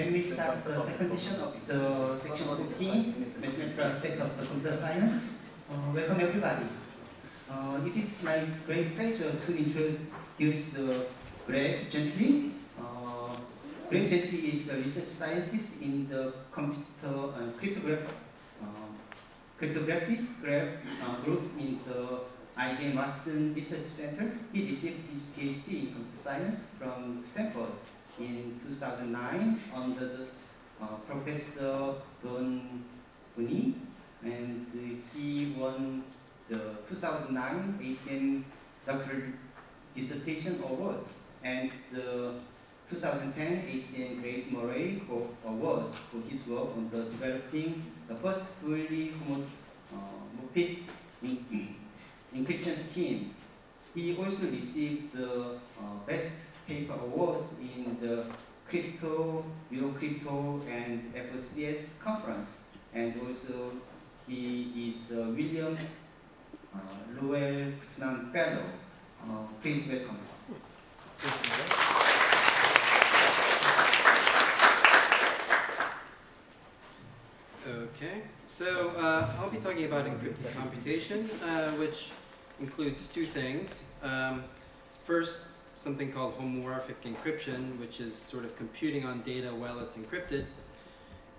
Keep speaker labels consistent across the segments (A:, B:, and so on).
A: When we start the second session of the section 14, mathematical aspect of the computer science, welcome everybody. It is my great pleasure to introduce the Greg Gentry. Greg Gentry is a research scientist in the computer cryptography group in the IBM Watson Research Center. He received his PhD in computer science from Stanford in 2009 under the Professor Don Buni, and he won the 2009 ACM Doctoral Dissertation Award and the 2010 ACM Grace Murray Awards for his work on the developing the first fully homomorphic encryption scheme. He also received the Best Paper Awards in the Crypto, Eurocrypto, and FOCS conference, and also he is a William Lowell Putnam Fellow. Please welcome.
B: Okay, so I'll be talking about encrypted computation, which includes two things. First, something called homomorphic encryption, which is sort of computing on data while it's encrypted.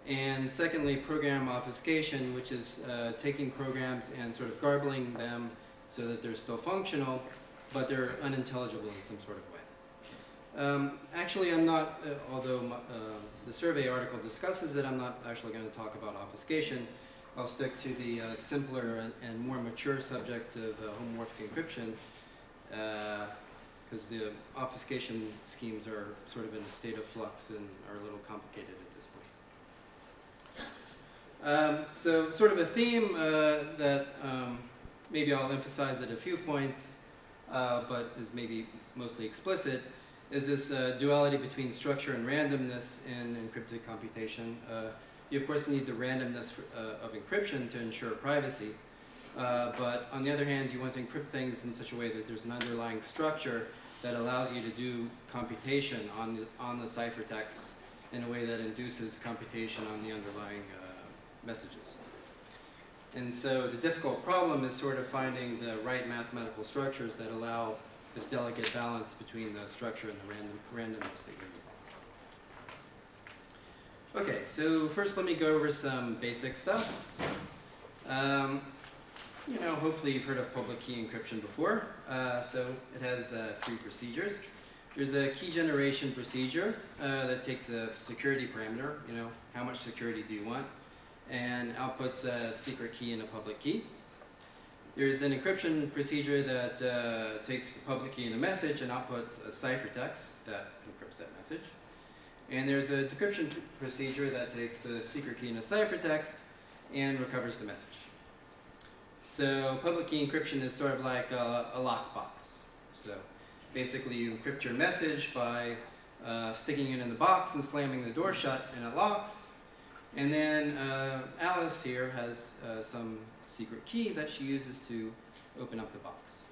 B: And secondly, program obfuscation, which is taking programs and sort of garbling them so that they're still functional, but they're unintelligible in some sort of way. Actually, I'm not, although the survey article discusses it, I'm not actually going to talk about obfuscation. I'll stick to the simpler and more mature subject of homomorphic encryption, because the obfuscation schemes are sort of in a state of flux and are a little complicated at this point. So sort of a theme that maybe I'll emphasize at a few points, but is maybe mostly explicit, is this duality between structure and randomness in encrypted computation. You of course need the randomness of encryption to ensure privacy, but on the other hand you want to encrypt things in such a way that there's an underlying structure that allows you to do computation on the ciphertext in a way that induces computation on the underlying messages. And so the difficult problem is sort of finding the right mathematical structures that allow this delicate balance between the structure and the randomness that you're doing. Okay, so first let me go over some basic stuff. You know, hopefully you've heard of public key encryption before. So it has three procedures. There's a key generation procedure that takes a security parameter, you know, how much security do you want, and outputs a secret key and a public key. There's an encryption procedure that takes the public key and a message and outputs a ciphertext that encrypts that message. And there's a decryption procedure that takes a secret key and a ciphertext and recovers the message. So public key encryption is sort of like a lockbox. So basically you encrypt your message by sticking it in the box and slamming the door shut and it locks. And then Alice here has some secret key that she uses to open up the box.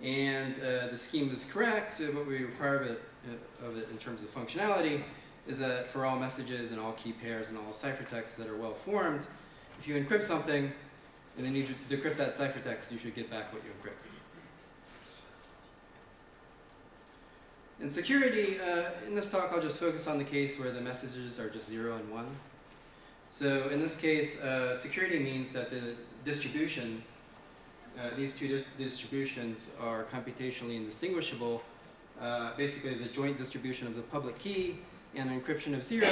B: And the scheme is correct. So what we require of it in terms of functionality is that for all messages and all key pairs and all ciphertexts that are well formed, if you encrypt something and then you decrypt that ciphertext, you should get back what you encrypted. In security, in this talk I'll just focus on the case where the messages are just 0 and 1. So in this case, security means that the distribution, these two distributions are computationally indistinguishable. Basically the joint distribution of the public key and an encryption of 0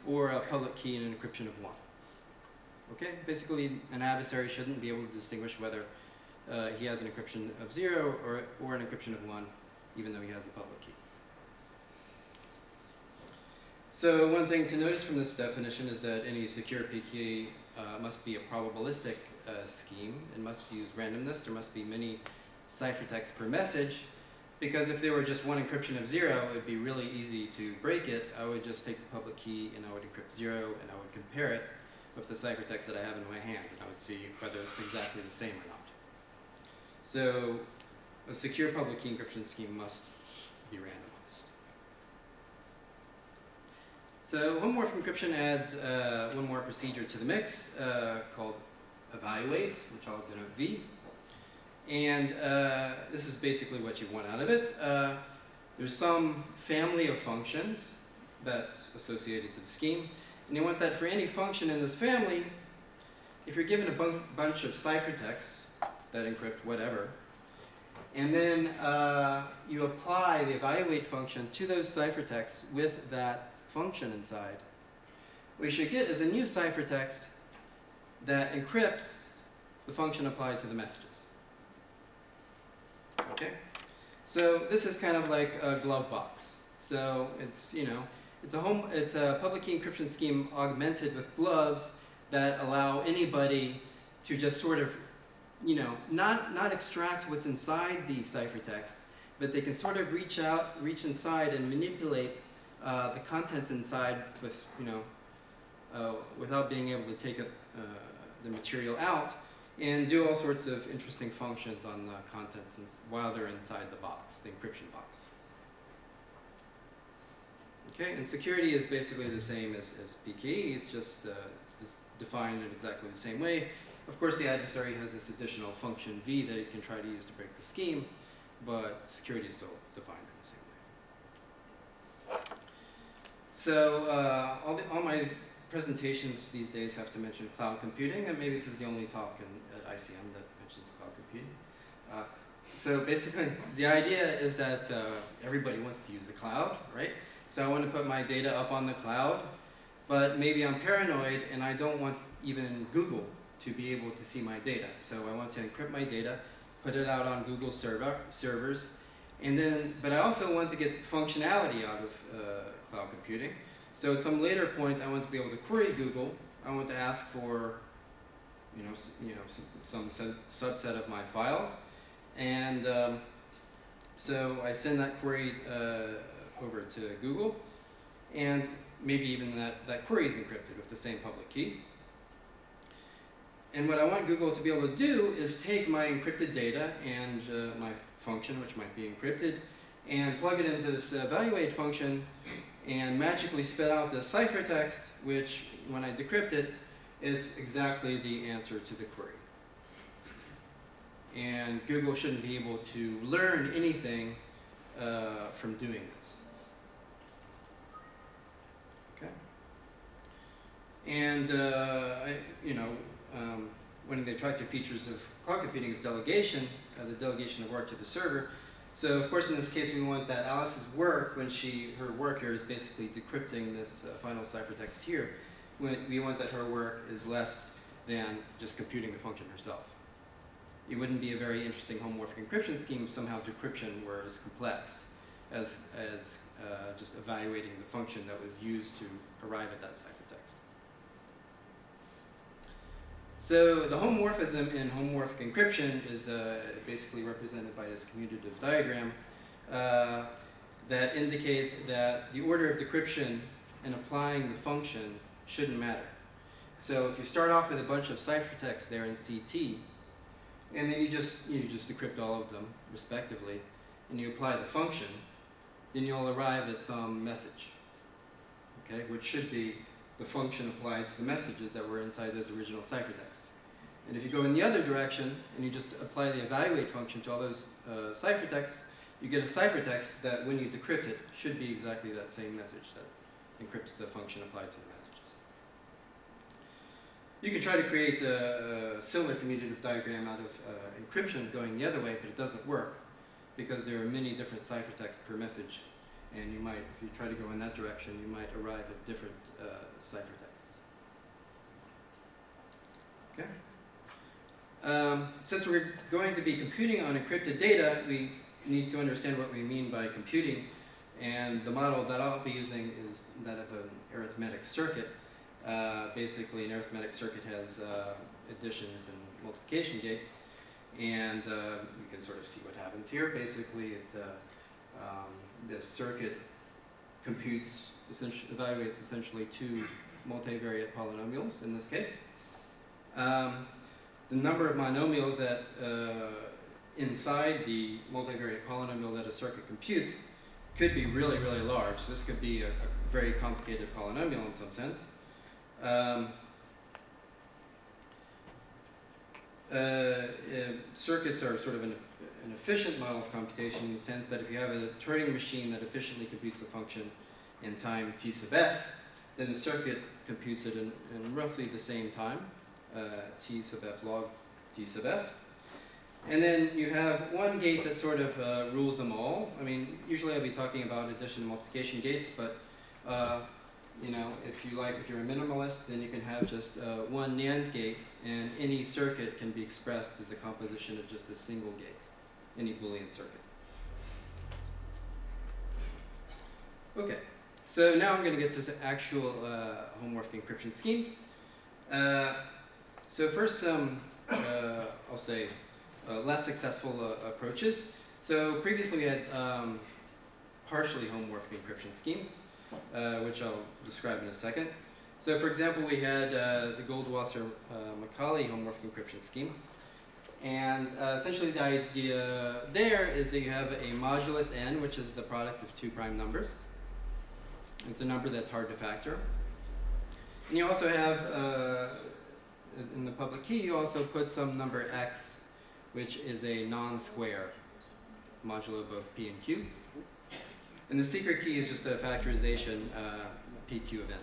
B: or a public key and an encryption of 1. Okay, basically an adversary shouldn't be able to distinguish whether he has an encryption of 0 or an encryption of 1, even though he has a public key. So one thing to notice from this definition is that any secure PKE must be a probabilistic scheme. It must use randomness. There must be many ciphertexts per message, because if there were just one encryption of 0, it would be really easy to break it. I would just take the public key and I would encrypt 0 and I would compare it with the ciphertext that I have in my hand, and I would see whether it's exactly the same or not. So a secure public key encryption scheme must be randomized. So homomorphic encryption adds one more procedure to the mix called evaluate, which I'll denote V. And this is basically what you want out of it. There's some family of functions that's associated to the scheme. And you want that for any function in this family, if you're given a bunch of ciphertexts that encrypt whatever, and then you apply the evaluate function to those ciphertexts with that function inside, what you should get is a new ciphertext that encrypts the function applied to the messages. Okay? So this is kind of like a glove box. So it's, you know, it's a public key encryption scheme augmented with gloves that allow anybody to just sort of, you know, not extract what's inside the ciphertext, but they can sort of reach inside and manipulate the contents inside with, you know, without being able to take the material out and do all sorts of interesting functions on the contents while they're inside the box, the encryption box. Okay, and security is basically the same as PKE. It's just defined in exactly the same way. Of course, the adversary has this additional function V that it can try to use to break the scheme, but security is still defined in the same way. So all my presentations these days have to mention cloud computing, and maybe this is the only talk at ICM that mentions cloud computing. So basically, the idea is that everybody wants to use the cloud, right? So I want to put my data up on the cloud, but maybe I'm paranoid and I don't want even Google to be able to see my data. So I want to encrypt my data, put it out on Google servers, and then, but I also want to get functionality out of cloud computing. So at some later point, I want to be able to query Google. I want to ask for, some subset of my files, and so I send that query over to Google, and maybe even that query is encrypted with the same public key. And what I want Google to be able to do is take my encrypted data and my function, which might be encrypted, and plug it into this evaluate function and magically spit out this ciphertext, which, when I decrypt it, is exactly the answer to the query. And Google shouldn't be able to learn anything from doing this. Okay. And one of the attractive features of cloud computing is delegation, the delegation of work to the server. So of course in this case we want that Alice's work, her work here is basically decrypting this final ciphertext here. We want that her work is less than just computing the function herself. It wouldn't be a very interesting homomorphic encryption scheme if somehow decryption were as complex as just evaluating the function that was used to arrive at that ciphertext. So the homomorphism in homomorphic encryption is basically represented by this commutative diagram that indicates that the order of decryption and applying the function shouldn't matter. So if you start off with a bunch of ciphertext there in CT, and then you just decrypt all of them respectively, and you apply the function, then you'll arrive at some message, okay, which should be the function applied to the messages that were inside those original ciphertexts. And if you go in the other direction and you just apply the evaluate function to all those ciphertexts, you get a ciphertext that, when you decrypt it, should be exactly that same message that encrypts the function applied to the messages. You can try to create a similar commutative diagram out of encryption going the other way, but it doesn't work because there are many different ciphertexts per message, and you might, if you try to go in that direction, you might arrive at different ciphertexts. Okay. Since we're going to be computing on encrypted data, we need to understand what we mean by computing, and the model that I'll be using is that of an arithmetic circuit. Basically, an arithmetic circuit has additions and multiplication gates, and you can sort of see what happens here. Basically, this circuit evaluates essentially two multivariate polynomials in this case. The number of monomials that inside the multivariate polynomial that a circuit computes could be really, really large. So this could be a very complicated polynomial in some sense. Circuits are sort of an efficient model of computation in the sense that if you have a Turing machine that efficiently computes a function in time t sub f, then the circuit computes it in roughly the same time, t sub f log t sub f. And then you have one gate that sort of rules them all. I mean, usually I'll be talking about addition and multiplication gates, but you know, if you're a minimalist, then you can have just one NAND gate, and any circuit can be expressed as a composition of just a single gate, any Boolean circuit. Okay, so now I'm going to get to some actual homomorphic encryption schemes. So first some, I'll say, less successful approaches. So previously we had partially homomorphic encryption schemes, which I'll describe in a second. So for example, we had the Goldwasser-Macaulay homomorphic encryption scheme. And essentially the idea there is that you have a modulus n, which is the product of two prime numbers. It's a number that's hard to factor. And you also have, in the public key, you also put some number x, which is a non-square modulo both p and q. And the secret key is just a factorization pq of n.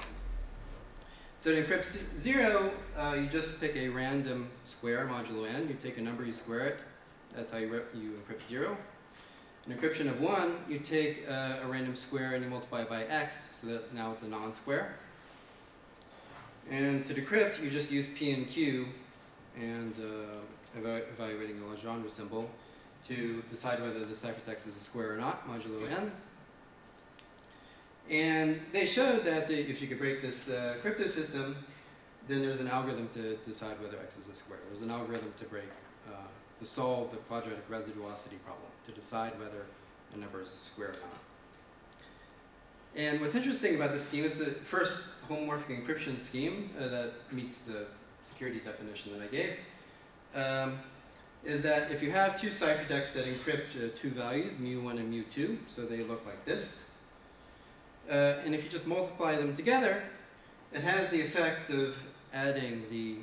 B: So to encrypt 0, you just pick a random square modulo n. You take a number, you square it. That's how you encrypt 0. An encryption of 1, you take a random square and you multiply it by x, so that now it's a non-square. And to decrypt, you just use p and q and evaluating the Legendre symbol to decide whether the ciphertext is a square or not, modulo n. And they showed that if you could break this crypto system, then there's an algorithm to decide whether x is a square. There's an algorithm to break, to solve the quadratic residuosity problem, to decide whether a number is a square or not. And what's interesting about this scheme, it's the first homomorphic encryption scheme that meets the security definition that I gave, is that if you have two ciphertexts that encrypt two values, mu1 and mu2, so they look like this, and if you just multiply them together, it has the effect of adding the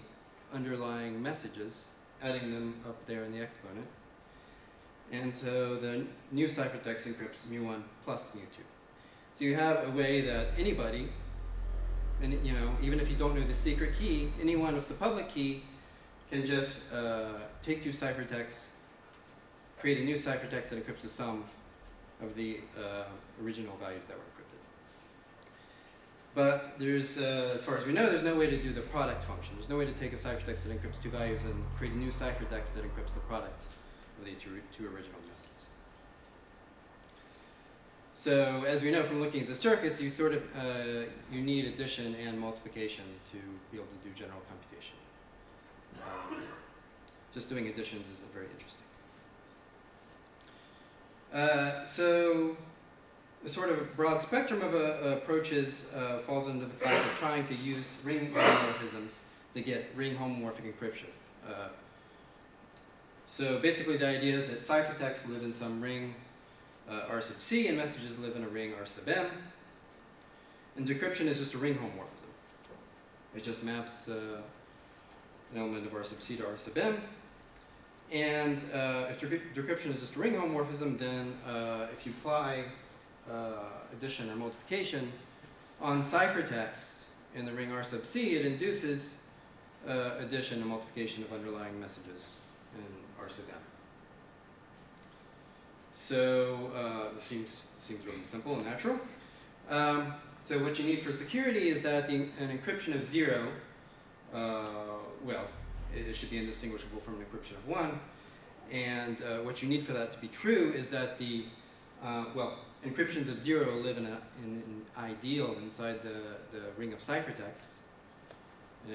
B: underlying messages, adding them up there in the exponent. And so the new ciphertext encrypts mu1 plus mu2. So you have a way that anybody, and you know, even if you don't know the secret key, anyone with the public key can just take two ciphertexts, create a new ciphertext that encrypts the sum of the original values that were encrypted. But there's, as far as we know, there's no way to do the product function. There's no way to take a ciphertext that encrypts two values and create a new ciphertext that encrypts the product of the two original messages. So as we know from looking at the circuits, you sort of you need addition and multiplication to be able to do general computation. Just doing additions isn't very interesting. So the sort of broad spectrum of approaches falls into the class of trying to use ring homomorphisms to get ring homomorphic encryption. So basically the idea is that ciphertexts live in some ring R sub c and messages live in a ring R sub m. And decryption is just a ring homomorphism. It just maps an element of R sub c to R sub m. And if decryption is just a ring homomorphism, then if you apply addition or multiplication on ciphertexts in the ring R sub c, it induces addition and multiplication of underlying messages in R sub m. So this seems really simple and natural. So what you need for security is that an encryption of 0, well, it should be indistinguishable from an encryption of 1. And what you need for that to be true is that the, well, encryptions of 0 live in an ideal inside the ring of ciphertexts,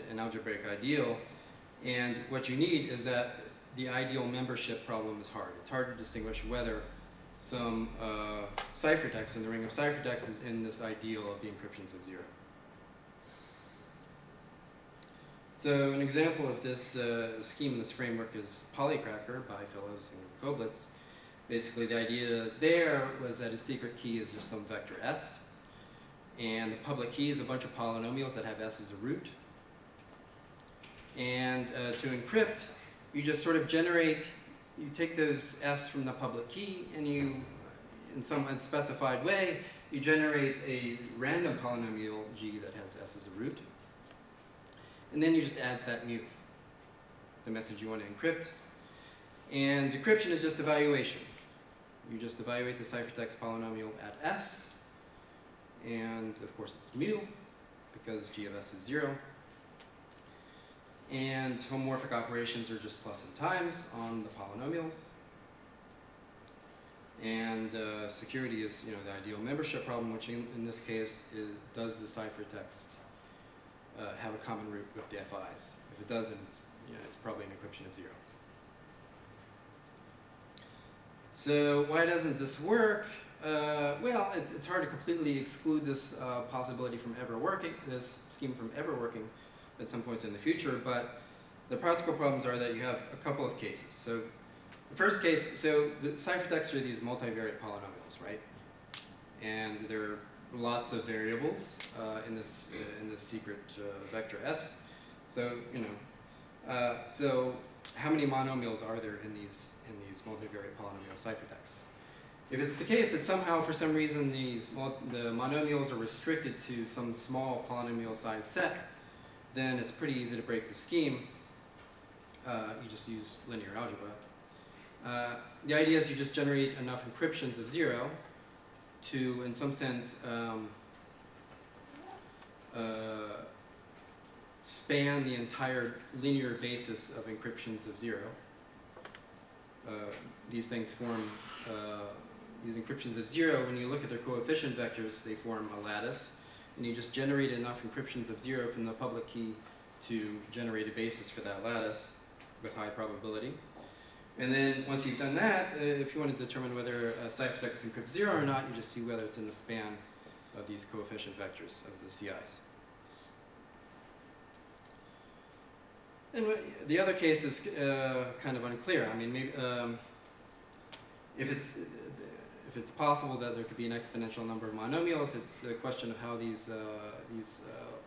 B: an algebraic ideal. And what you need is that the ideal membership problem is hard. It's hard to distinguish whether some ciphertext in the ring of ciphertexts is in this ideal of the encryptions of 0. So an example of this scheme, this framework, is Polycracker by Fellows and Koblitz. Basically, the idea there was that a secret key is just some vector s, and the public key is a bunch of polynomials that have s as a root. And to encrypt, you just sort of generate, you take those f's from the public key, and you, in some unspecified way, you generate a random polynomial g that has s as a root. And then you just add to that mu, the message you want to encrypt. And decryption is just evaluation. You just evaluate the ciphertext polynomial at s, and of course it's mu, because g of s is 0. And homomorphic operations are just plus and times on the polynomials. And security is, the ideal membership problem, which in this case is, does the ciphertext have a common root with the FIs? If it doesn't, it's probably an encryption of 0. So why doesn't this work? Well, it's hard to completely exclude this possibility from ever working, this scheme from ever working at some point in the future, but the practical problems are that you have a couple of cases. So the first case, so the ciphertexts are these multivariate polynomials, right? And there are lots of variables in this secret vector s. So so how many monomials are there in these multivariate polynomial ciphertexts? If it's the case that somehow, for some reason, the monomials are restricted to some small polynomial size set, then it's pretty easy to break the scheme. You just use linear algebra. The idea is you just generate enough encryptions of 0 to, in some sense, span the entire linear basis of encryptions of 0. These things form, these encryptions of 0, when you look at their coefficient vectors, they form a lattice. And you just generate enough encryptions of 0 from the public key to generate a basis for that lattice with high probability. And then once you've done that, if you want to determine whether a ciphertext encrypts 0 or not, you just see whether it's in the span of these coefficient vectors of the CIs. And the other case is kind of unclear. I mean, maybe, if it's possible that there could be an exponential number of monomials, it's a question of how these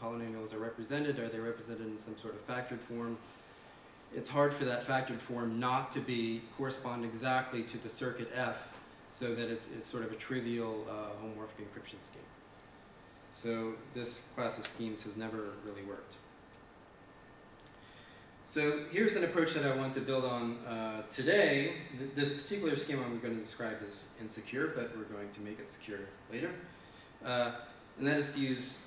B: polynomials are represented. Are they represented in some sort of factored form? It's hard for that factored form not to correspond exactly to the circuit F, so that it's sort of a trivial homomorphic encryption scheme. So this class of schemes has never really worked. So here's an approach that I want to build on today. This particular scheme I'm going to describe as insecure, but we're going to make it secure later. And that is to use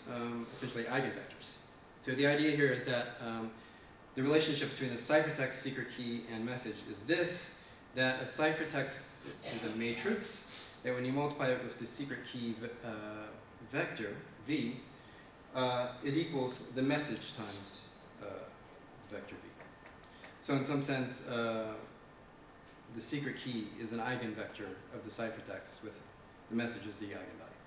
B: essentially eigenvectors. So the idea here is that the relationship between the ciphertext, secret key, and message is this, that a ciphertext is a matrix, that when you multiply it with the secret key vector, v, it equals the message times vector v. So in some sense, the secret key is an eigenvector of the ciphertext with the message as the eigenvalue.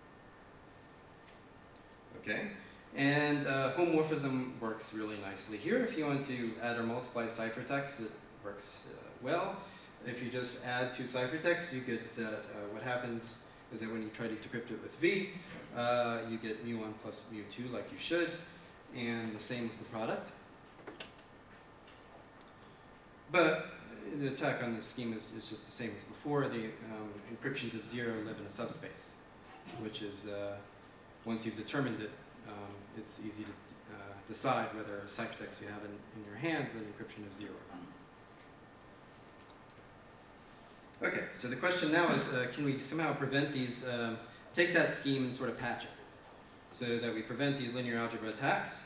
B: Okay? And homomorphism works really nicely here. If you want to add or multiply ciphertext, it works well. If you just add two ciphertexts, you get that what happens is that when you try to decrypt it with v, you get mu1 plus mu2 like you should, and the same with the product. But the attack on this scheme is just the same as before. The encryptions of 0 live in a subspace, which is, once you've determined it, it's easy to decide whether a ciphertext you have in your hands is an encryption of 0 or not. Okay, so the question now is, can we somehow prevent these, take that scheme and sort of patch it, so that we prevent these linear algebra attacks?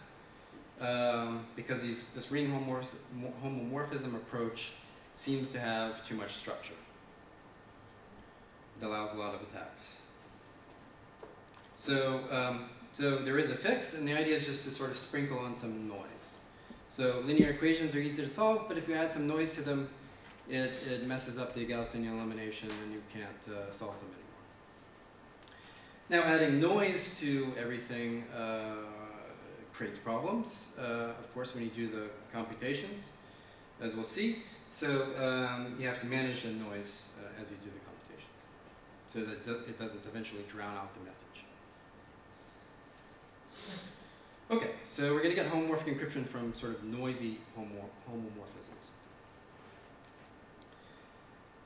B: Because this ring homomorphism approach seems to have too much structure. It allows a lot of attacks. So, so there is a fix, and the idea is just to sort of sprinkle on some noise. So linear equations are easy to solve, but if you add some noise to them, it messes up the Gaussian elimination, and you can't solve them anymore. Now, adding noise to everything creates problems, of course, when you do the computations, as we'll see. So you have to manage the noise as you do the computations, so that it doesn't eventually drown out the message. Okay, so we're going to get homomorphic encryption from sort of noisy homomorphisms.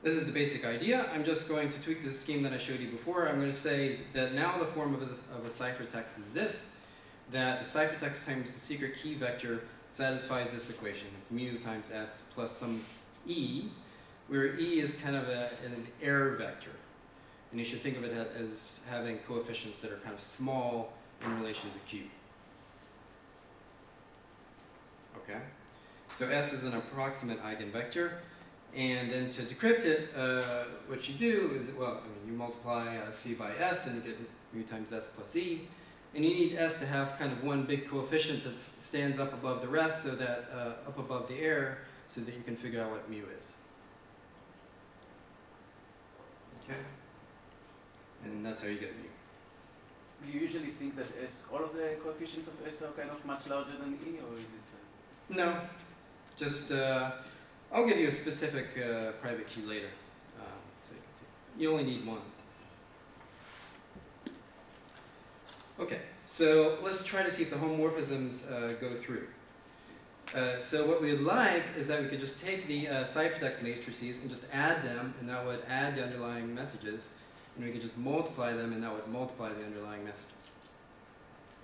B: This is the basic idea. I'm just going to tweak the scheme that I showed you before. I'm going to say that now the form of a ciphertext is this, that the ciphertext times the secret key vector satisfies this equation. It's mu times s plus some e, where e is kind of an error vector. And you should think of it as having coefficients that are kind of small in relation to q. Okay? So s is an approximate eigenvector. And then to decrypt it, what you do is, well, I mean, you multiply c by s and you get mu times s plus e. And you need s to have kind of one big coefficient that stands up above the rest, so that up above the error, so that you can figure out what mu is. Okay? And that's how you get mu.
C: Do you usually think that S, all of the coefficients of S are kind of much larger than E, or is it?
B: No, just I'll give you a specific private key later, so you can see. You only need one. Okay, so let's try to see if the homomorphisms go through. So what we would like is that we could just take the ciphertext matrices and just add them, and that would add the underlying messages, and we could just multiply them, and that would multiply the underlying messages.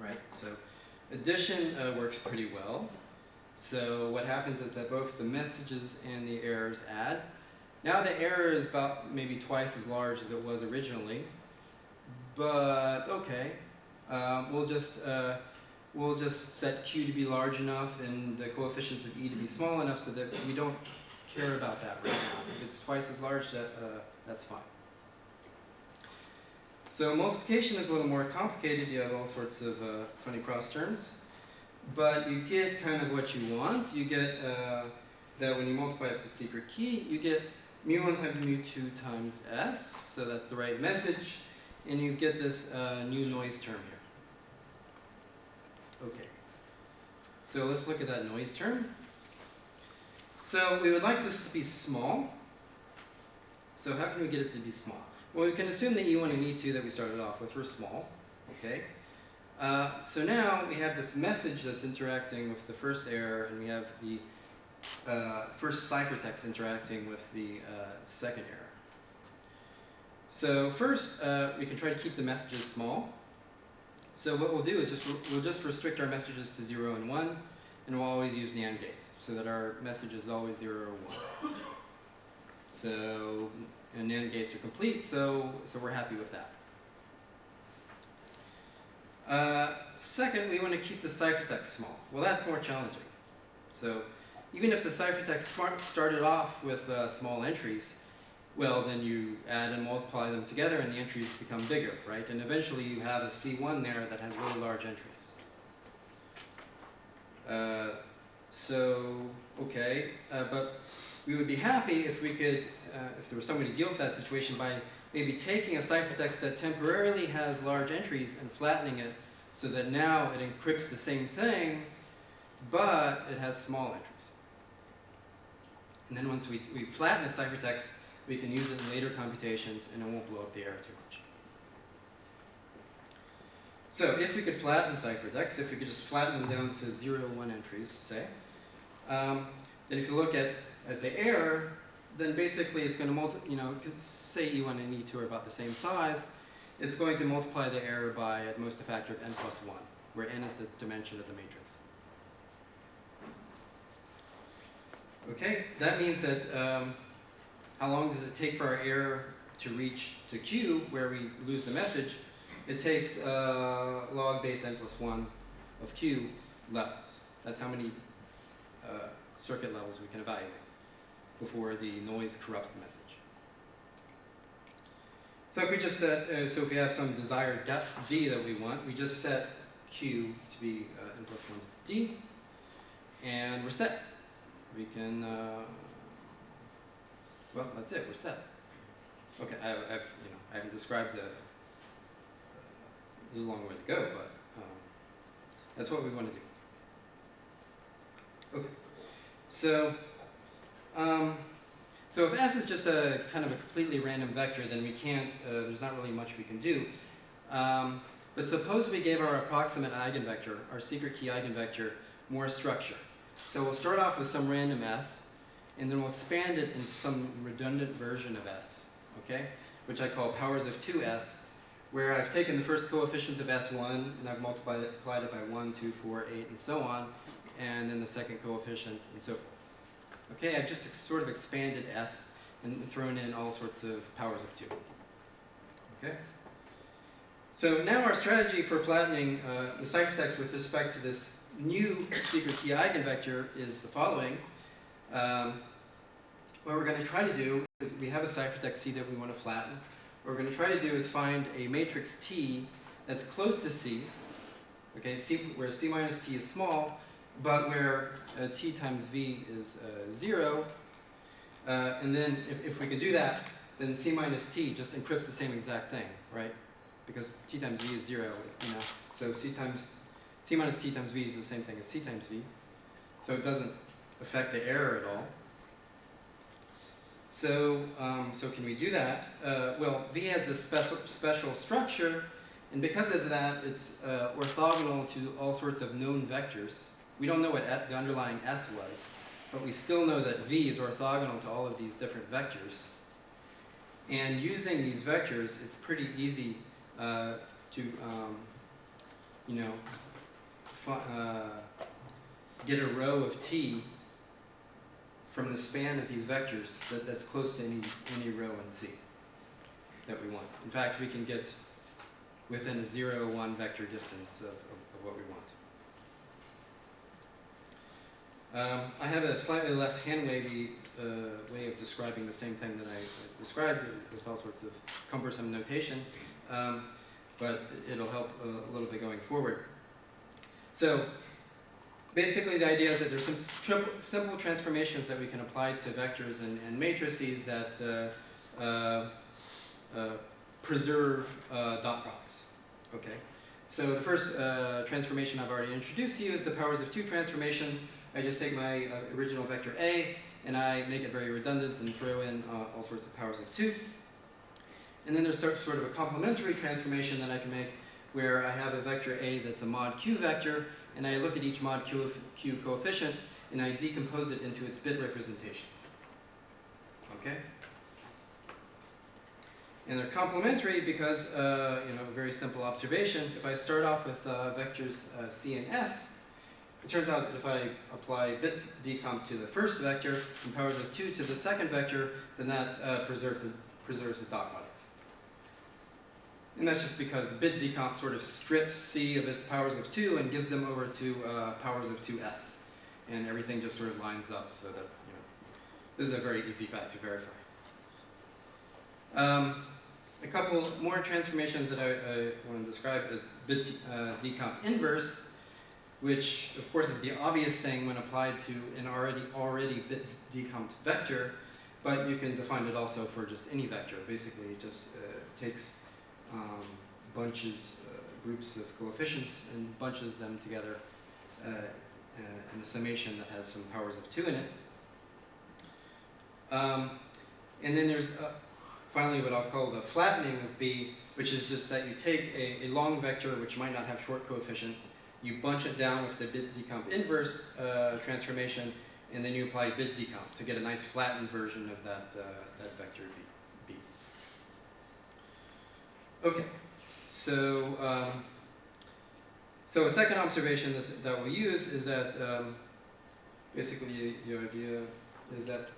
B: Right, so addition works pretty well. So what happens is that both the messages and the errors add. Now the error is about maybe twice as large as it was originally, but okay. We'll just set q to be large enough and the coefficients of e to be small enough so that we don't care about that right now. If it's twice as large, that's fine. So multiplication is a little more complicated. You have all sorts of funny cross terms. But you get kind of what you want. You get that when you multiply with the secret key, you get mu1 times mu2 times s. So that's the right message. And you get this new noise term here. Okay. So let's look at that noise term. So we would like this to be small. So how can we get it to be small? Well, we can assume the E1 and E2 that we started off with were small. Okay. So now we have this message that's interacting with the first error, and we have the first ciphertext interacting with the second error. So first, we can try to keep the messages small. So what we'll do is we'll just restrict our messages to 0 and 1, and we'll always use NAND gates, so that our message is always 0 or 1. So and NAND gates are complete, so we're happy with that. Second, we want to keep the ciphertext small. Well, that's more challenging. So even if the ciphertext started off with small entries, well, then you add and multiply them together and the entries become bigger, right? And eventually you have a C1 there that has really large entries. Okay, but we would be happy if we could, if there was some way to deal with that situation by maybe taking a ciphertext that temporarily has large entries and flattening it so that now it encrypts the same thing, but it has small entries. And then once we flatten the ciphertext, we can use it in later computations and it won't blow up the error too much. So if we could flatten ciphertext, if we could just flatten them down to 0, 1 entries, say, then if you look at the error, then basically it's going to say E1 and E2 are about the same size. It's going to multiply the error by at most a factor of n plus 1, where n is the dimension of the matrix. Okay, that means that how long does it take for our error to reach to q, where we lose the message? It takes log base n plus 1 of q levels. That's how many circuit levels we can evaluate before the noise corrupts the message. So if we just set, so if we have some desired depth d that we want, we just set q to be n plus 1 d, and we're set. We can, well, that's it. We're set. Okay, I haven't described the. There's a long way to go, but that's what we want to do. Okay, so so if S is just a kind of a completely random vector, then we can't, there's not really much we can do. But suppose we gave our approximate eigenvector, our secret key eigenvector, more structure. So we'll start off with some random S, and then we'll expand it into some redundant version of S, okay? Which I call powers of 2S, where I've taken the first coefficient of S1, and I've multiplied it by 1, 2, 4, 8, and so on, and then the second coefficient, and so forth. Okay, I've just sort of expanded S and thrown in all sorts of powers of 2. Okay? So now our strategy for flattening the ciphertext with respect to this new secret key eigenvector is the following. What we're going to try to do is we have a ciphertext C that we want to flatten. What we're going to try to do is find a matrix T that's close to C, okay, where C minus T is small, but where T times V is 0. And then if we can do that, then C minus T just encrypts the same exact thing, right? Because T times V is 0, you know. So C minus T times V is the same thing as C times V. So it doesn't affect the error at all. So, so can we do that? Well, V has a special structure, and because of that, it's orthogonal to all sorts of known vectors. We don't know what the underlying S was, but we still know that V is orthogonal to all of these different vectors. And using these vectors, it's pretty easy to, you know, get a row of T from the span of these vectors that's close to any row in C that we want. In fact, we can get within a 0, 1 vector distance of what we want. I have a slightly less hand-wavy way of describing the same thing that I described with all sorts of cumbersome notation, but it'll help a little bit going forward. So basically the idea is that there's some simple transformations that we can apply to vectors and matrices that preserve dot products. Okay. So the first transformation I've already introduced to you is the powers of 2 transformation. I just take my original vector A and I make it very redundant and throw in all sorts of powers of 2. And then there's sort of a complementary transformation that I can make where I have a vector A that's a mod Q vector, and I look at each mod Q coefficient and I decompose it into its bit representation. Okay? And they're complementary because, you know, a very simple observation. If I start off with vectors C and S, it turns out that if I apply bit decomp to the first vector and powers of 2 to the second vector, then that preserves the dot product. And that's just because bit decomp sort of strips C of its powers of 2 and gives them over to powers of 2S. And everything just sort of lines up so that, you know, this is a very easy fact to verify. A couple more transformations that I want to describe as bit decomp inverse, which of course is the obvious thing when applied to an already bit decomped vector, but you can define it also for just any vector. Basically, it just takes bunches, groups of coefficients and bunches them together in a summation that has some powers of 2 in it. And then there's finally what I'll call the flattening of B, which is just that you take a long vector which might not have short coefficients, you bunch it down with the bit decomp inverse transformation, and then you apply bit decomp to get a nice flattened version of that vector B. Okay, so so a second observation that we'll use is that basically the idea is that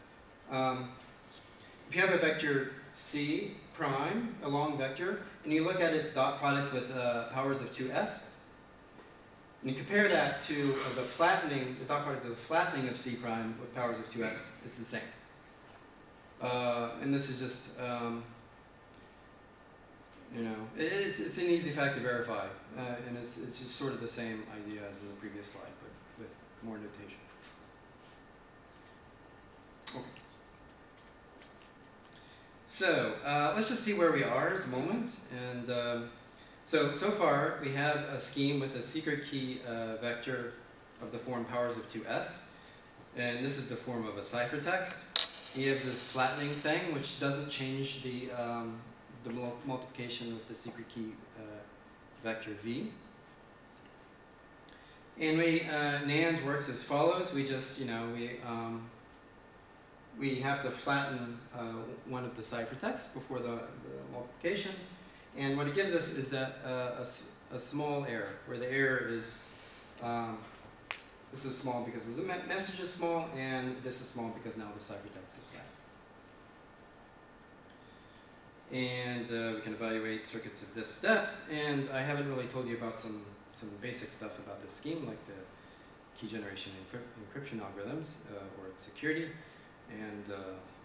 B: if you have a vector C prime, a long vector, and you look at its dot product with powers of 2S, and you compare that to the flattening, the dot product of the flattening of C prime with powers of 2S, it's the same. And this is just, you know, it's an easy fact to verify, and it's just sort of the same idea as in the previous slide, but with more notation. Okay. So let's just see where we are at the moment. And so far we have a scheme with a secret key vector of the form powers of 2S. and this is the form of a ciphertext. You have this flattening thing, which doesn't change the multiplication with the secret key vector v. And NAND works as follows. We just, we have to flatten one of the ciphertexts before the multiplication. And what it gives us is that a small error, where the error is, this is small because the message is small, and this is small because now the ciphertext is flat. And we can evaluate circuits of this depth, and I haven't really told you about some basic stuff about this scheme, like the key generation encryption algorithms, or its security, and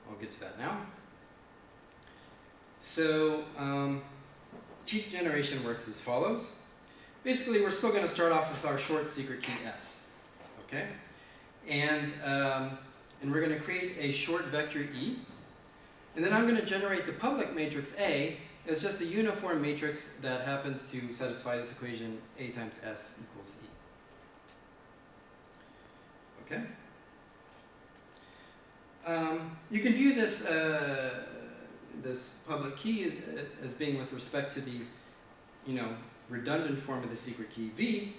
B: I'll get to that now. So, key generation works as follows. Basically, we're still going to start off with our short secret key S, okay? And we're going to create a short vector E, and then I'm going to generate the public matrix A as just a uniform matrix that happens to satisfy this equation A times S equals E. Okay? You can view this this public key as being with respect to the, redundant form of the secret key V,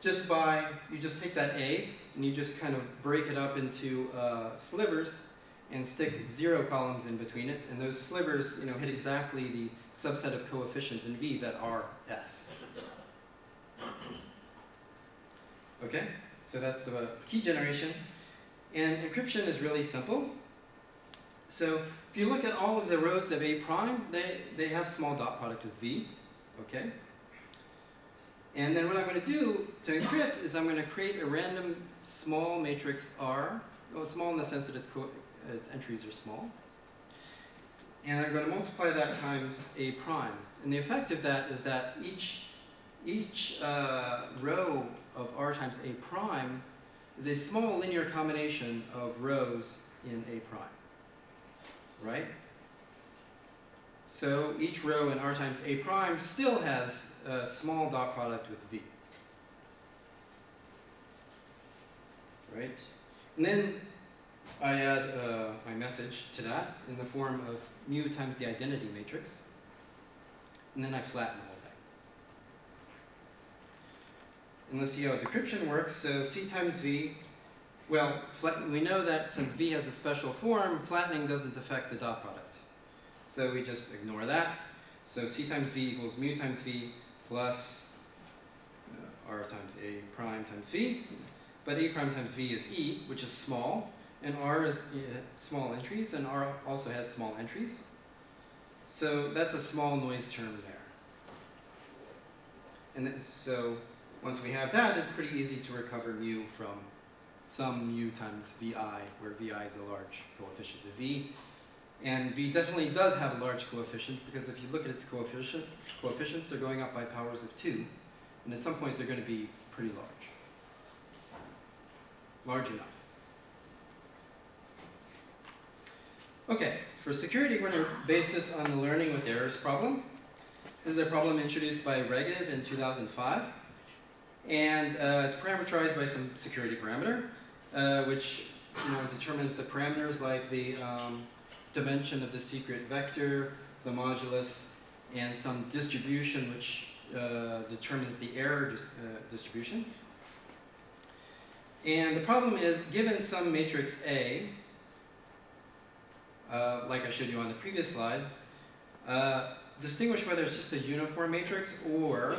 B: just by, you just take that A and you just kind of break it up into slivers and stick 0 columns in between it, and those slivers, hit exactly the subset of coefficients in V that are S. Okay, so that's the key generation. And encryption is really simple. So if you look at all of the rows of A prime, they have small dot product with V, okay? And then what I'm going to do to encrypt is I'm going to create a random small matrix R, well, small in the sense that its entries are small. And I'm going to multiply that times A prime. And the effect of that is that each row of R times A prime is a small linear combination of rows in A prime, right? So each row in R times A prime still has a small dot product with V, right? And then I add my message to that in the form of mu times the identity matrix, and then I flatten the whole thing. And let's see how decryption works. So C times V, well, we know that since V has a special form, flattening doesn't affect the dot product. So we just ignore that. So C times V equals mu times V plus R times A prime times V. But A prime times V is E, which is small, and R is small entries, and R also has small entries. So that's a small noise term there. And so once we have that, it's pretty easy to recover mu from some mu times Vi, where Vi is a large coefficient to V. And V definitely does have a large coefficient, because if you look at its coefficients, they're going up by powers of 2. And at some point, they're going to be pretty large. Large enough. Okay, for security, we're going to base this on the learning with errors problem. This is a problem introduced by Regev in 2005. And it's parameterized by some security parameter, which determines the parameters like the dimension of the secret vector, the modulus, and some distribution which determines the error distribution. And the problem is, given some matrix A, like I showed you on the previous slide, distinguish whether it's just a uniform matrix or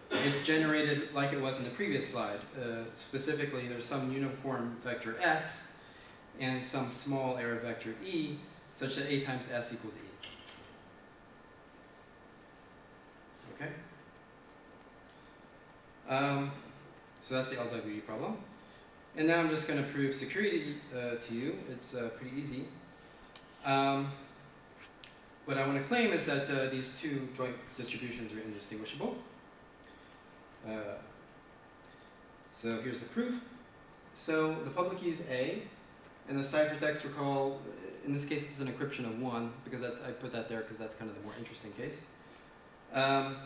B: it's generated like it was in the previous slide. Specifically, there's some uniform vector S and some small error vector E, such that A times S equals E. Okay? So that's the LWE problem. And now I'm just going to prove security to you. It's pretty easy. What I want to claim is that these two joint distributions are indistinguishable. So here's the proof. So the public key is A, and the ciphertext, recall, in this case it's an encryption of 1, because I put that there because that's kind of the more interesting case. An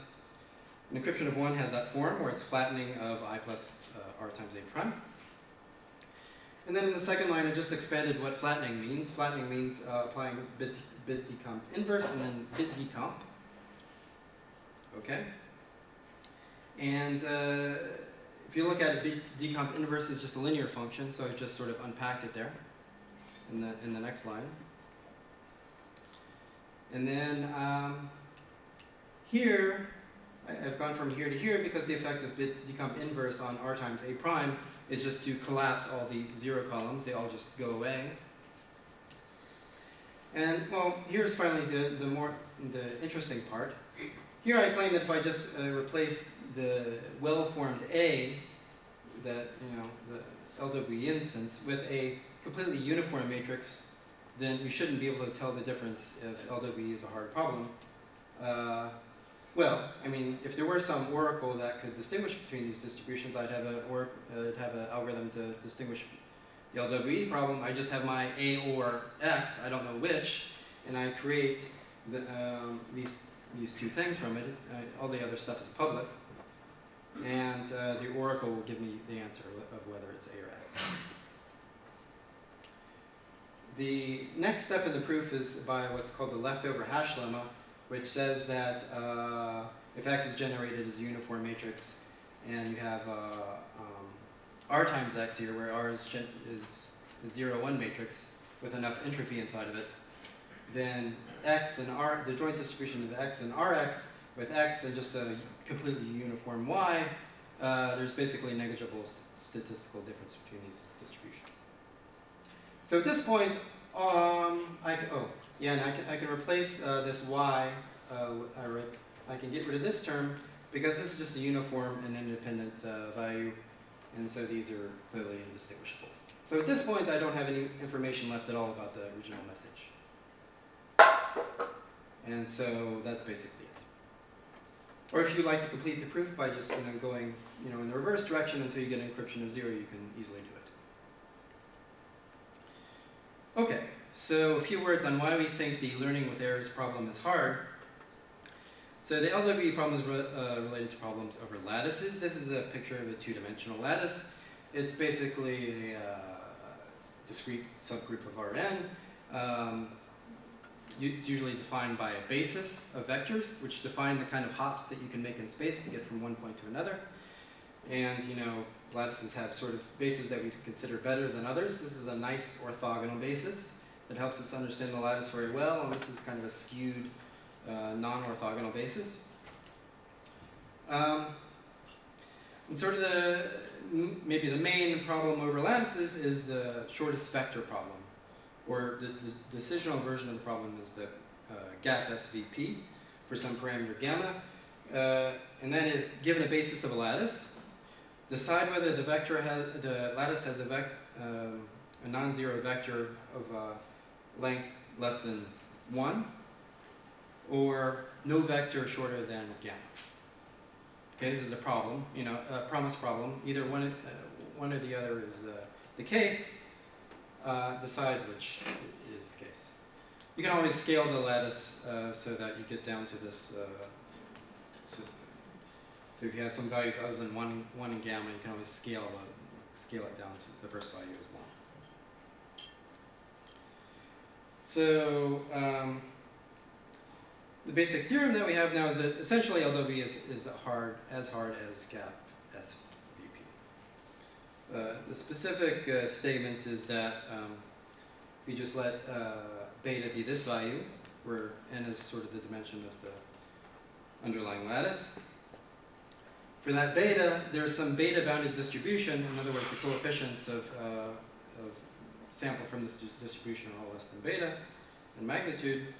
B: encryption of 1 has that form where it's flattening of I plus R times A prime. And then in the second line, I just expanded what flattening means. Flattening means applying bit decomp inverse and then bit decomp. Okay? And if you look at it, bit decomp inverse is just a linear function, so I just sort of unpacked it there in the next line. And then here, I've gone from here to here because the effect of bit decomp inverse on r times a prime is just to collapse all the 0 columns. They all just go away. And well, here's finally the interesting part. Here I claim that if I just replace the well-formed A, that the LWE instance, with a completely uniform matrix, then you shouldn't be able to tell the difference if LWE is a hard problem. Well, I mean, if there were some oracle that could distinguish between these distributions, I'd have an algorithm to distinguish the LWE problem. I just have my A or X, I don't know which, and I create these two things from it. All the other stuff is public, and the oracle will give me the answer of whether it's A or X. The next step in the proof is by what's called the leftover hash lemma, which says that if X is generated as a uniform matrix, and you have R times X here, where R is 0, 1 matrix with enough entropy inside of it, then X and R, the joint distribution of X and Rx with X and just a completely uniform Y, there's basically negligible statistical difference between these distributions. So at this point, I can replace this Y. I can get rid of this term because this is just a uniform and independent value, and so these are clearly indistinguishable. So at this point, I don't have any information left at all about the original message. And so that's basically it. Or if you'd like to complete the proof by just going in the reverse direction until you get an encryption of 0, you can easily do it. Okay, so a few words on why we think the learning with errors problem is hard. So the LWE problem is related to problems over lattices. This is a picture of a two-dimensional lattice. It's basically a discrete subgroup of Rn. It's usually defined by a basis of vectors, which define the kind of hops that you can make in space to get from one point to another. And lattices have sort of bases that we consider better than others. This is a nice orthogonal basis that helps us understand the lattice very well, and this is kind of a skewed non-orthogonal basis. And sort of maybe the main problem over lattices is the shortest vector problem, or the decisional version of the problem is the gap SVP for some parameter gamma, and that is given a basis of a lattice, decide whether the lattice has a non-zero vector of length less than 1, or no vector shorter than gamma. Okay, this is a problem, a promise problem. Either one or the other is the case. Decide which is the case. You can always scale the lattice so that you get down to this. So if you have some values other than 1 in gamma, you can always scale it down to the first value as 1. So the basic theorem that we have now is that essentially LWE is as hard as gap SVP. The specific statement is that if you just let beta be this value, where n is sort of the dimension of the underlying lattice, for that beta, there's some beta-bounded distribution. In other words, the coefficients of sample from this distribution are all less than beta in magnitude.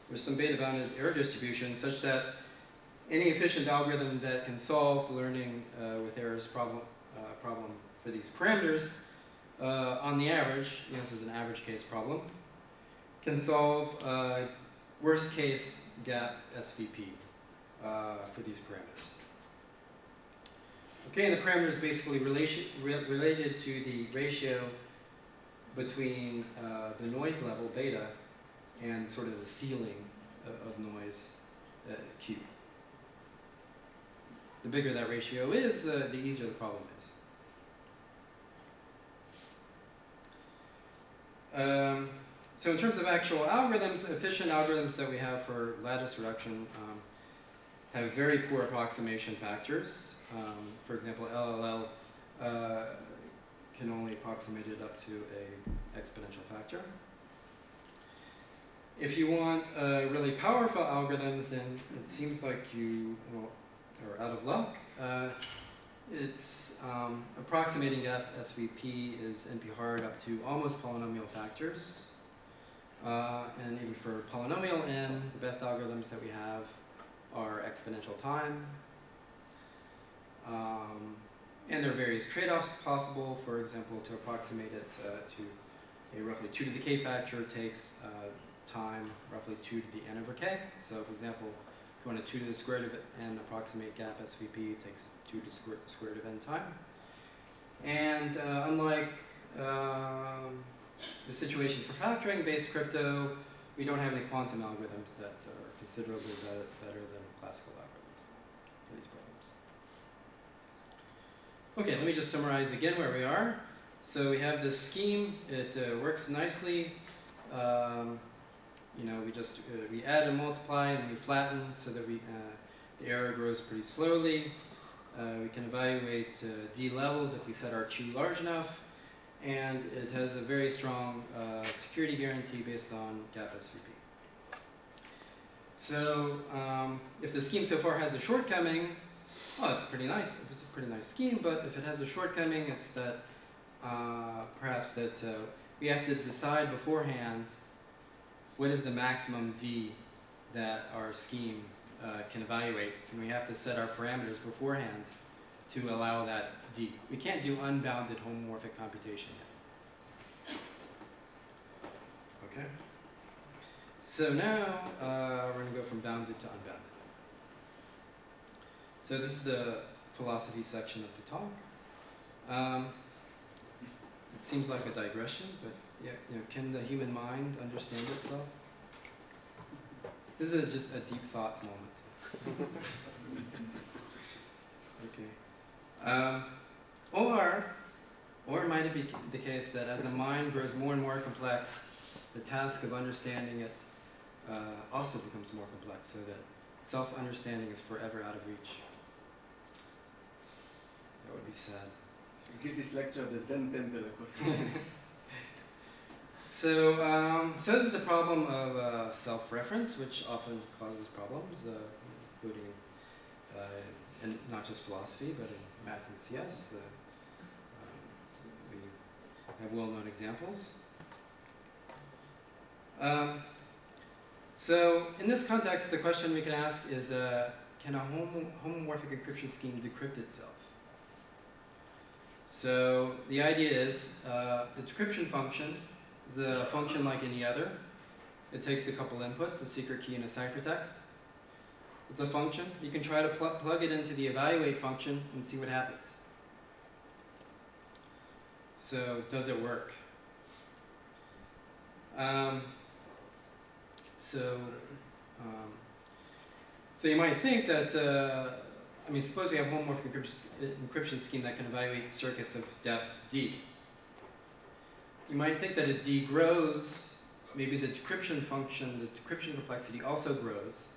B: There's some beta-bounded error distribution such that any efficient algorithm that can solve the learning with errors problem for these parameters, on the average, this is an average case problem, can solve worst case gap SVP for these parameters. Okay, and the parameter is basically related to the ratio between the noise level, beta, and sort of the ceiling of noise, Q. The bigger that ratio is, the easier the problem is. So in terms of actual algorithms, efficient algorithms that we have for lattice reduction have very poor approximation factors. For example, LLL can only approximate it up to an exponential factor. If you want really powerful algorithms, then it seems like you are out of luck. It's approximating that SVP is NP hard up to almost polynomial factors. And even for polynomial n, the best algorithms that we have are exponential time. And there are various trade-offs possible. For example, to approximate it to a roughly 2 to the k factor takes time roughly 2 to the n over k. So for example, if you want a 2 to the square root of n approximate gap SVP, it takes 2 to the square root of n time. And unlike the situation for factoring-based crypto, we don't have any quantum algorithms that are considerably better than classical algorithms for these problems. Okay, let me just summarize again where we are. So we have this scheme. It works nicely. We add and multiply and we flatten so that the error grows pretty slowly. We can evaluate D levels if we set our Q large enough. And it has a very strong security guarantee based on gap SVP. So if the scheme so far has a shortcoming, well, it's pretty nice. It's a pretty nice scheme, but if it has a shortcoming, it's that perhaps that we have to decide beforehand what is the maximum D that our scheme can evaluate, and we have to set our parameters beforehand to allow that D. We can't do unbounded homomorphic computation yet. Okay. So now we're going to go from bounded to unbounded. So this is the philosophy section of the talk. It seems like a digression, but yeah, can the human mind understand itself? This is just a deep thoughts moment. Okay. Or might it be the case that as the mind grows more and more complex, the task of understanding it also becomes more complex, so that self-understanding is forever out of reach? That would be sad.
C: You give this lecture at the Zen temple across the
B: So this is the problem of self-reference, which often causes problems, including in not just philosophy, but in math and CS. We have well-known examples. So in this context, the question we can ask is, can a homomorphic encryption scheme decrypt itself? So the idea is the decryption function is a function like any other. It takes a couple inputs, a secret key and a ciphertext. It's a function. You can try to plug it into the evaluate function and see what happens. So does it work? So you might think that, suppose we have a homomorphic encryption scheme that can evaluate circuits of depth D. You might think that as D grows, maybe the decryption function, the decryption complexity also grows,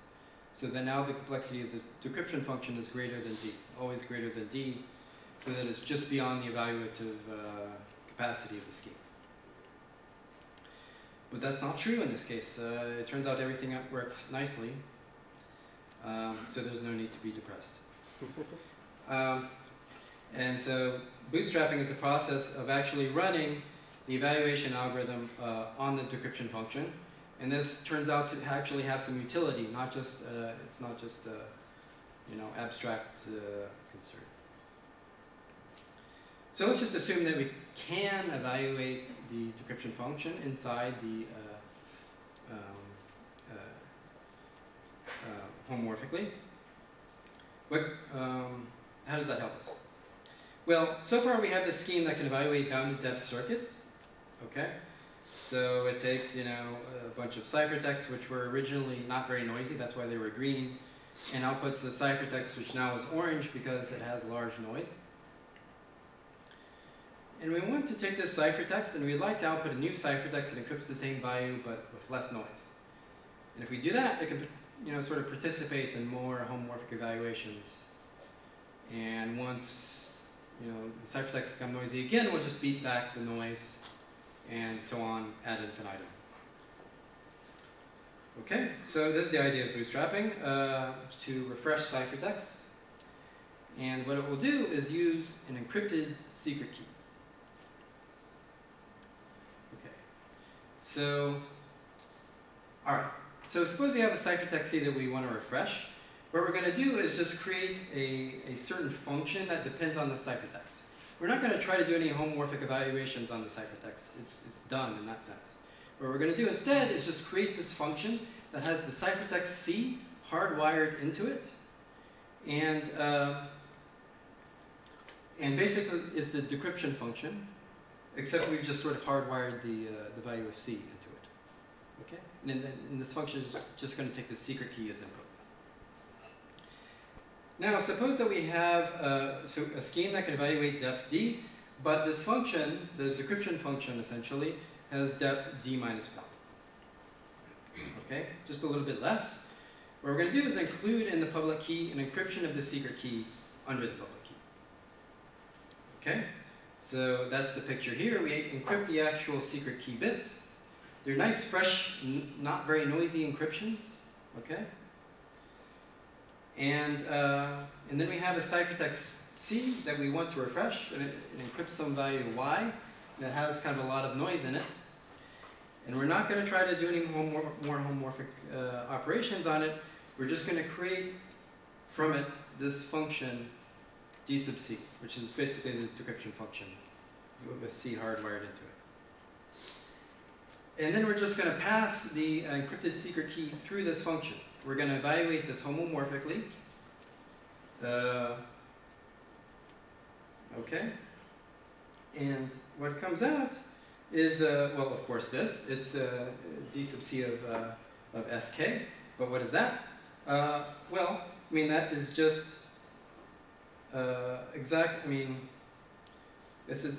B: so that now the complexity of the decryption function is greater than D, always greater than D, so that it's just beyond the evaluative capacity of the scheme. But that's not true in this case. It turns out everything works nicely, so there's no need to be depressed. And so bootstrapping is the process of actually running the evaluation algorithm on the decryption function, and this turns out to actually have some utility. Not just it's not just abstract concern. So let's just assume that we can evaluate the decryption function inside the homomorphically. How does that help us? Well, so far we have this scheme that can evaluate bounded depth circuits. Okay, so it takes a bunch of ciphertexts which were originally not very noisy. That's why they were green, and outputs the ciphertext which now is orange because it has large noise. And we want to take this ciphertext and we'd like to output a new ciphertext that encrypts the same value but with less noise. And if we do that, it can sort of participate in more homomorphic evaluations. And once the ciphertext become noisy again, we'll just beat back the noise and so on ad infinitum. Okay, so this is the idea of bootstrapping, to refresh ciphertexts. And what it will do is use an encrypted secret key. Okay, so, all right. So suppose we have a ciphertext C that we want to refresh. What we're going to do is just create a certain function that depends on the ciphertext. We're not going to try to do any homomorphic evaluations on the ciphertext. It's done in that sense. What we're going to do instead is just create this function that has the ciphertext C hardwired into it, and basically is the decryption function, except we've just sort of hardwired the value of C into it. Okay, and this function is just going to take the secret key as input. Now, suppose that we have a scheme that can evaluate depth D, but this function, the decryption function essentially, has depth D minus 1. Okay, just a little bit less. What we're going to do is include in the public key an encryption of the secret key under the public key. Okay, so that's the picture here. We encrypt the actual secret key bits. They're nice, fresh, not very noisy encryptions. Okay. And then we have a ciphertext C that we want to refresh, and it encrypts some value Y, and it has kind of a lot of noise in it. And we're not going to try to do any more homomorphic operations on it. We're just going to create from it this function D sub C, which is basically the decryption function with C hardwired into it. And then we're just going to pass the encrypted secret key through this function. We're going to evaluate this homomorphically. Okay. And what comes out is, well, of course, this. It's D sub C of SK. But what is that? Well, I mean, that is just this is,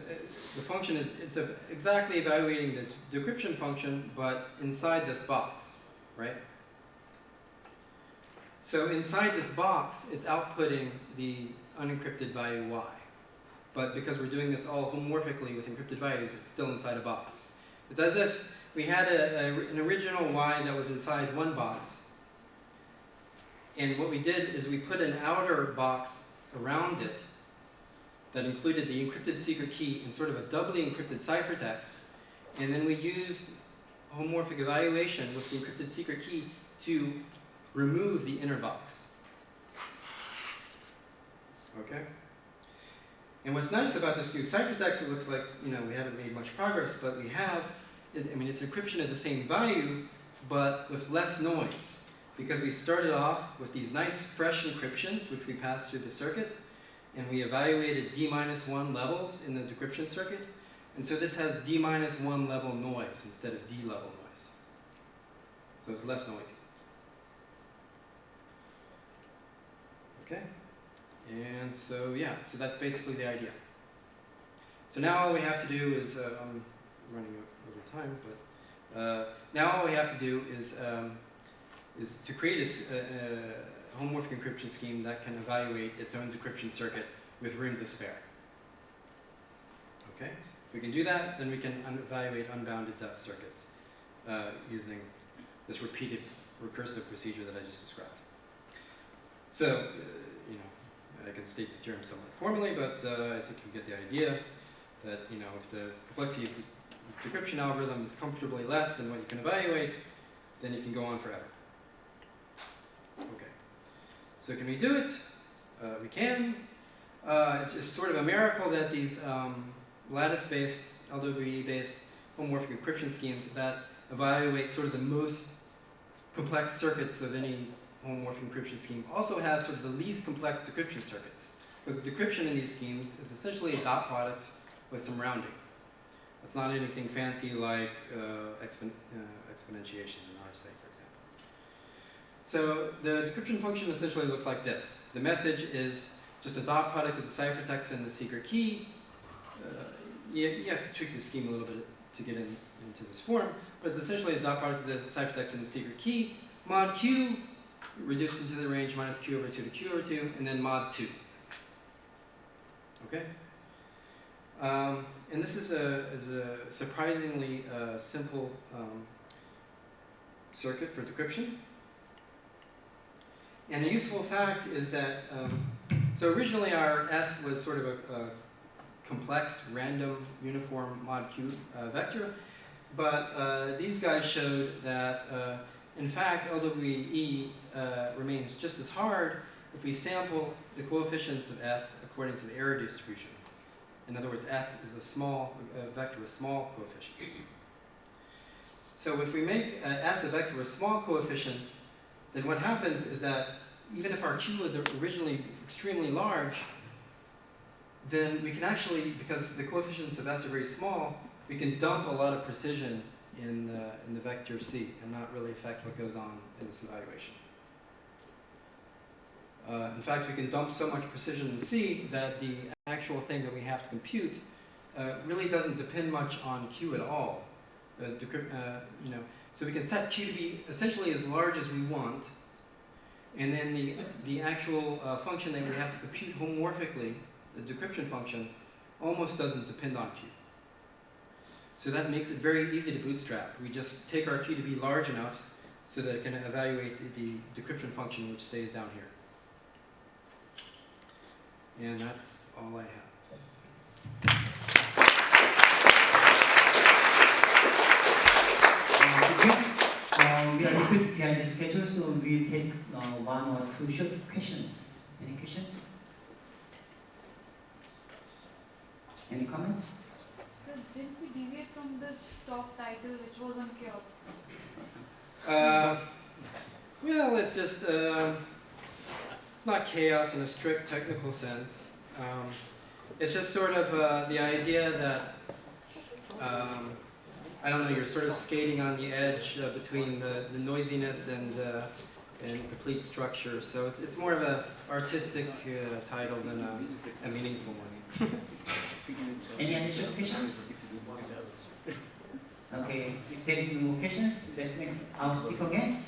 B: the function is, it's exactly evaluating the decryption function, but inside this box, right? So inside this box, it's outputting the unencrypted value Y. But because we're doing this all homomorphically with encrypted values, it's still inside a box. It's as if we had an original Y that was inside one box. And what we did is we put an outer box around it that included the encrypted secret key in sort of a doubly encrypted ciphertext. And then we used homomorphic evaluation with the encrypted secret key to remove the inner box. Okay? And what's nice about this new ciphertext, it looks like, we haven't made much progress, but we have, it's encryption of the same value, but with less noise. Because we started off with these nice fresh encryptions, which we passed through the circuit, and we evaluated D-1 levels in the decryption circuit. And so this has D-1 level noise instead of D level noise. So it's less noisy. Okay? And so, yeah, so that's basically the idea. So now all we have to do is, I'm running over time, but now all we have to do is to create a homomorphic encryption scheme that can evaluate its own decryption circuit with room to spare. Okay? If we can do that, then we can evaluate unbounded depth circuits using this repeated recursive procedure that I just described. So, I can state the theorem somewhat formally, but I think you get the idea that, if the complexity of the decryption algorithm is comfortably less than what you can evaluate, then you can go on forever. Okay. So can we do it? We can. It's just sort of a miracle that these lattice-based, LWE-based homomorphic encryption schemes that evaluate sort of the most complex circuits of any homomorphic encryption scheme also have sort of the least complex decryption circuits. Because decryption in these schemes is essentially a dot product with some rounding. It's not anything fancy like exponentiation in RSA, for example. So the decryption function essentially looks like this. The message is just a dot product of the ciphertext and the secret key. you have to tweak the scheme a little bit to get into this form, but it's essentially a dot product of the ciphertext and the secret key, mod q, reduced into the range minus q over 2 to q over 2, and then mod 2. Okay? And this is a surprisingly simple circuit for decryption. And the useful fact is that, so originally our S was sort of a complex, random, uniform mod q vector, but these guys showed that, in fact, LWE remains just as hard if we sample the coefficients of S according to the error distribution. In other words, S is a vector with small coefficients. So if we make S a vector with small coefficients, then what happens is that even if our Q is originally extremely large, then we can actually, because the coefficients of S are very small, we can dump a lot of precision in the vector C and not really affect what goes on in this evaluation. In fact, we can dump so much precision in C that the actual thing that we have to compute really doesn't depend much on Q at all. So we can set Q to be essentially as large as we want, and then the actual function that we have to compute homomorphically, the decryption function, almost doesn't depend on Q. So that makes it very easy to bootstrap. We just take our Q to be large enough so that it can evaluate the decryption function, which stays down here. And that's all I have.
A: We are a little bit behind the schedule, so we'll take 1 or 2 short questions. Any questions? Any comments?
D: So didn't we deviate from the talk title, which was on chaos?
B: Well, it's just, it's not chaos in a strict technical sense. It's just sort of the idea that, I don't know, you're sort of skating on the edge between the noisiness and complete structure. So it's more of an artistic title than a meaningful one.
A: Any additional questions? Okay, if there is no questions, let's make our speak again.